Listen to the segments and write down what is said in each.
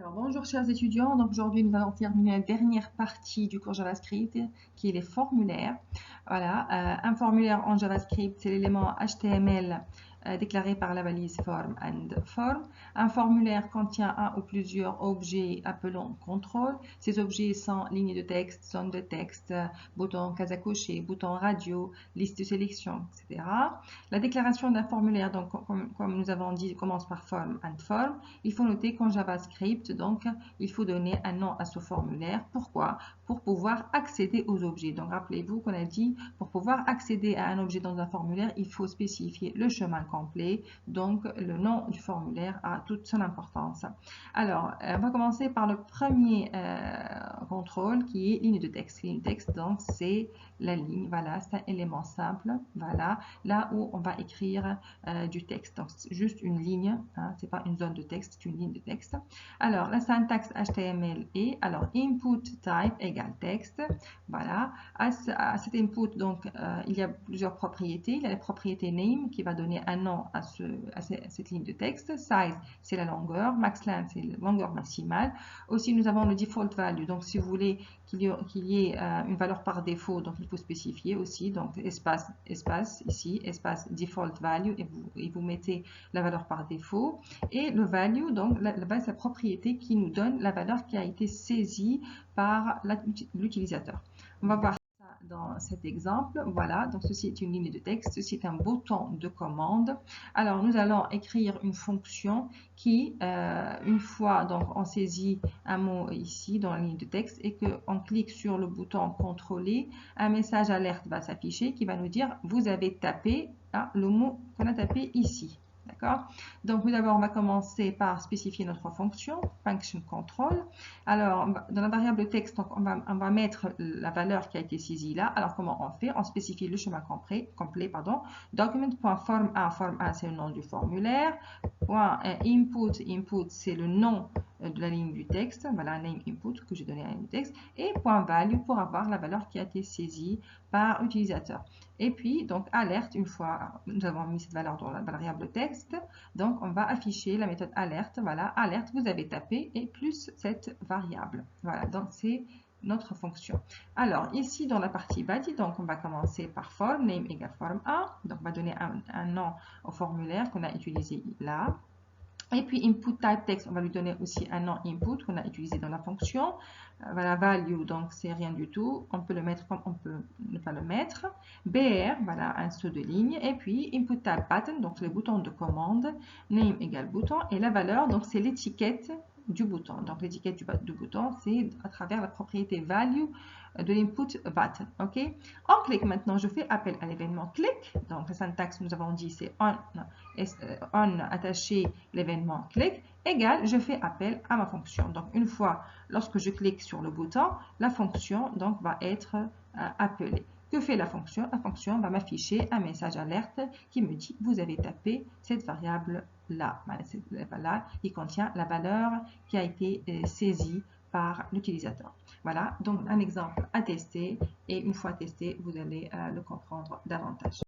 Alors, bonjour chers étudiants, donc aujourd'hui nous allons terminer la dernière partie du cours JavaScript qui est les formulaires. Voilà, un formulaire en JavaScript, c'est l'élément HTML déclaré par la balise form and form. Un formulaire contient un ou plusieurs objets appelons contrôle. Ces objets sont lignes de texte, zone de texte, bouton case à cocher, bouton radio, liste de sélection, etc. La déclaration d'un formulaire, donc comme nous avons dit, commence par form and form. Il faut noter qu'en JavaScript, donc, il faut donner un nom à ce formulaire. Pourquoi? Pour pouvoir accéder aux objets. Donc, rappelez-vous qu'on a dit, pour pouvoir accéder à un objet dans un formulaire, il faut spécifier le chemin complet. Donc, le nom du formulaire a toute son importance. Alors, on va commencer par le premier contrôle qui est ligne de texte. Ligne de texte, donc, c'est la ligne. Voilà, c'est un élément simple. Voilà, là où on va écrire du texte. Donc, c'est juste une ligne, hein, c'est pas une zone de texte, c'est une ligne de texte. Alors, la syntaxe HTML est, alors, input type égale texte. Voilà. À cet input, donc, il y a plusieurs propriétés. Il y a la propriété name qui va donner un nom à cette ligne de texte. Size, c'est la longueur. Max length, c'est la longueur maximale. Aussi, nous avons le default value. Donc, si vous voulez qu'il y ait une valeur par défaut, donc il faut spécifier aussi. Donc, espace ici, espace default value, et vous mettez la valeur par défaut. Et le value, donc la base, la propriété qui nous donne la valeur qui a été saisie par l'utilisateur. On va voir ça dans cet exemple. Voilà, donc ceci est une ligne de texte, ceci est un bouton de commande. Alors, nous allons écrire une fonction qui, une fois donc on saisit un mot ici dans la ligne de texte et qu'on clique sur le bouton contrôler, un message alerte va s'afficher qui va nous dire vous avez tapé le mot qu'on a tapé ici. D'accord? Donc, tout d'abord, on va commencer par spécifier notre fonction, function control. Alors, dans la variable texte, donc, on va mettre la valeur qui a été saisie là. Alors, comment on fait? On spécifie le chemin complet, document.form A, c'est le nom du formulaire. Input, c'est le nom de la ligne du texte. Voilà, name input que j'ai donné à la ligne du texte. Et .value pour avoir la valeur qui a été saisie par l'utilisateur. Et puis, donc, alerte, une fois nous avons mis cette valeur dans la variable texte, donc on va afficher la méthode alerte. Voilà, alerte, vous avez tapé et plus cette variable. Voilà, donc c'est notre fonction. Alors, ici, dans la partie body, donc on va commencer par form, name égale form 1. Donc, on va donner un nom au formulaire qu'on a utilisé là. Et puis input type text, on va lui donner aussi un nom input qu'on a utilisé dans la fonction. Voilà, value, donc c'est rien du tout. On peut le mettre comme on peut ne pas le mettre. BR, voilà, un saut de ligne. Et puis input type button, donc le bouton de commande. Name égale bouton. Et la valeur, donc c'est l'étiquette du bouton. Donc l'étiquette du bouton, c'est à travers la propriété value de l'input button. Ok. On clique maintenant, je fais appel à l'événement click. Donc la syntaxe, nous avons dit, c'est on attaché l'événement click égale, je fais appel à ma fonction. Donc une fois, lorsque je clique sur le bouton, la fonction donc va être appelée. Que fait la fonction? La fonction va m'afficher un message alerte qui me dit vous avez tapé cette variable là. Voilà, qui contient la valeur qui a été saisie par l'utilisateur. Voilà, donc un exemple à tester et une fois testé, vous allez le comprendre davantage.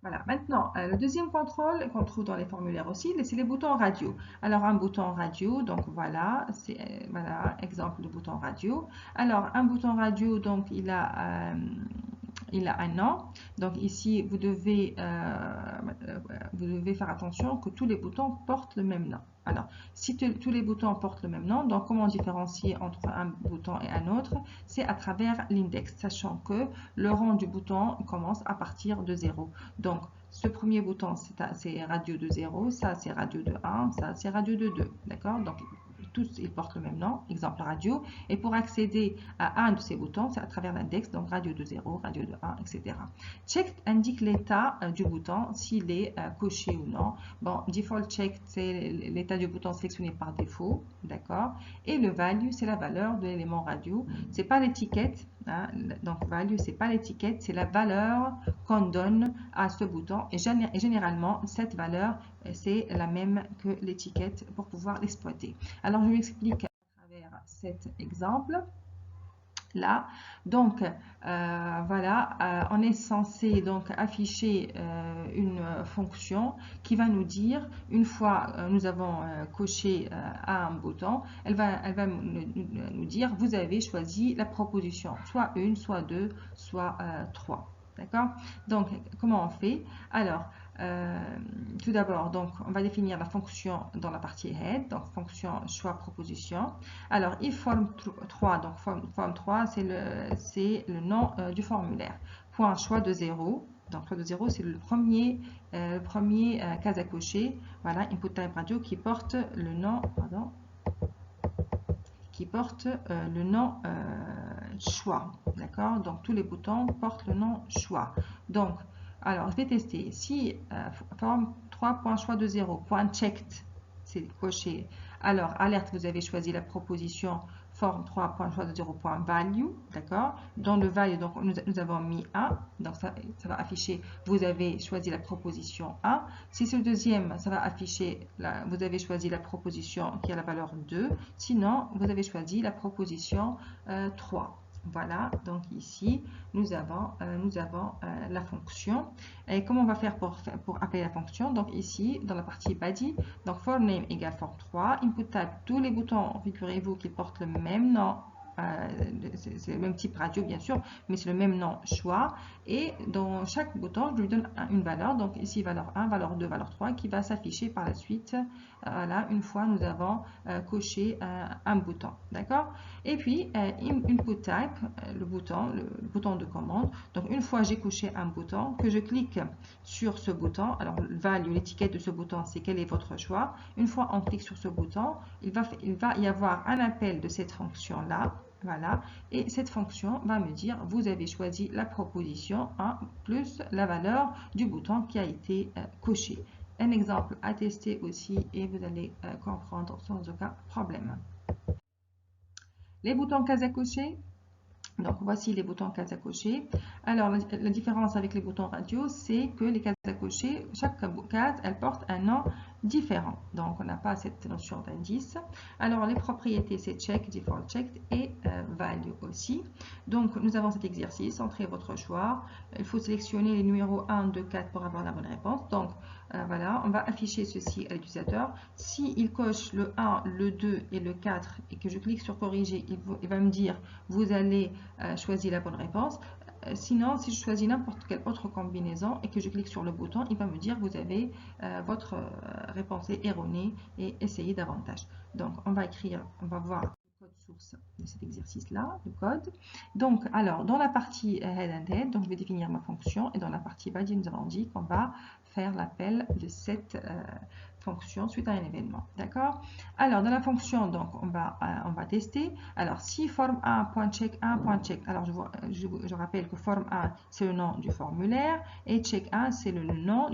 Voilà, maintenant, le deuxième contrôle qu'on trouve dans les formulaires aussi, c'est les boutons radio. Alors, un bouton radio, donc voilà, c'est voilà, exemple de bouton radio. Alors, un bouton radio, donc il a un nom. Donc ici, vous devez faire attention que tous les boutons portent le même nom. Alors, si tous les boutons portent le même nom, donc comment différencier entre un bouton et un autre? C'est à travers l'index, sachant que le rang du bouton commence à partir de 0. Donc, ce premier bouton, c'est radio de 0, ça c'est radio de 1, ça c'est radio de 2. D'accord? Donc, tous ils portent le même nom, exemple radio. Et pour accéder à un de ces boutons, c'est à travers l'index, donc radio de 0, radio de 1, etc. Checked indique l'état du bouton, s'il est coché ou non. Bon, default checked, c'est l'état du bouton sélectionné par défaut, d'accord. Et le value, c'est la valeur de l'élément radio. C'est pas l'étiquette, hein, donc value, c'est pas l'étiquette, c'est la valeur qu'on donne à ce bouton. Et généralement, cette valeur, c'est la même que l'étiquette pour pouvoir l'exploiter. Alors, je vous explique à travers cet exemple. là. Donc voilà, on est censé donc afficher une fonction qui va nous dire, une fois nous avons coché un bouton, elle va nous dire vous avez choisi la proposition, soit 1, soit 2, soit 3. D'accord? Donc comment on fait? Alors tout d'abord, donc on va définir la fonction dans la partie head, donc fonction choix proposition. Alors if form 3, donc form 3 c'est le nom du formulaire. Point choix de 0, donc choix de 0 c'est le premier case à cocher. Voilà, input type radio qui porte le nom, pardon, qui porte le nom choix. D'accord? Donc tous les boutons portent le nom choix. Donc alors, je vais tester. Si forme 3.choix de 0, point checked, c'est coché. Alors, alerte, vous avez choisi la proposition forme 3.choix de 0, point value. D'accord? Dans le value, donc, nous avons mis 1. Donc, ça va afficher, vous avez choisi la proposition 1. Si c'est le deuxième, ça va afficher, vous avez choisi la proposition qui a la valeur 2. Sinon, vous avez choisi la proposition 3. Voilà, donc ici, nous avons la fonction. Et comment on va faire pour appeler la fonction? Donc ici, dans la partie body, donc form name égale form 3, input type, tous les boutons, figurez-vous qu'ils portent le même nom, c'est le même type radio bien sûr, mais c'est le même nom choix. Et dans chaque bouton, je lui donne une valeur. Donc ici, valeur 1, valeur 2, valeur 3, qui va s'afficher par la suite, voilà, une fois nous avons coché un bouton. D'accord? Et puis, input type, le bouton de commande. Donc une fois j'ai coché un bouton, que je clique sur ce bouton, alors value, l'étiquette de ce bouton, c'est quel est votre choix. Une fois on clique sur ce bouton, il va y avoir un appel de cette fonction-là. Voilà, et cette fonction va me dire vous avez choisi la proposition 1 plus la valeur du bouton qui a été coché. Un exemple à tester aussi et vous allez comprendre sans aucun problème. Les boutons cases à cocher. Donc voici les boutons cases à cocher. Alors la différence avec les boutons radio, c'est que les cases à cocher, chaque case, elle porte un nom différent. Donc on n'a pas cette notion d'indice. Alors les propriétés, c'est check, default checked et value aussi. Donc nous avons cet exercice, entrez votre choix. Il faut sélectionner les numéros 1, 2, 4 pour avoir la bonne réponse. Donc voilà, on va afficher ceci à l'utilisateur. S'il coche le 1, le 2 et le 4 et que je clique sur corriger, il va me dire vous allez choisir la bonne réponse. Sinon, si je choisis n'importe quelle autre combinaison et que je clique sur le bouton, il va me dire vous avez votre réponse est erronée et essayez davantage. Donc, on va voir le code source de cet exercice-là, le code. Donc, alors, dans la partie head and head, donc je vais définir ma fonction et dans la partie body, nous avons dit qu'on va faire l'appel de cette fonction suite à un événement. D'accord? Alors, dans la fonction, donc, on va tester. Alors, si form 1.check 1.check, alors je rappelle que form 1, c'est le nom du formulaire et check 1, c'est le nom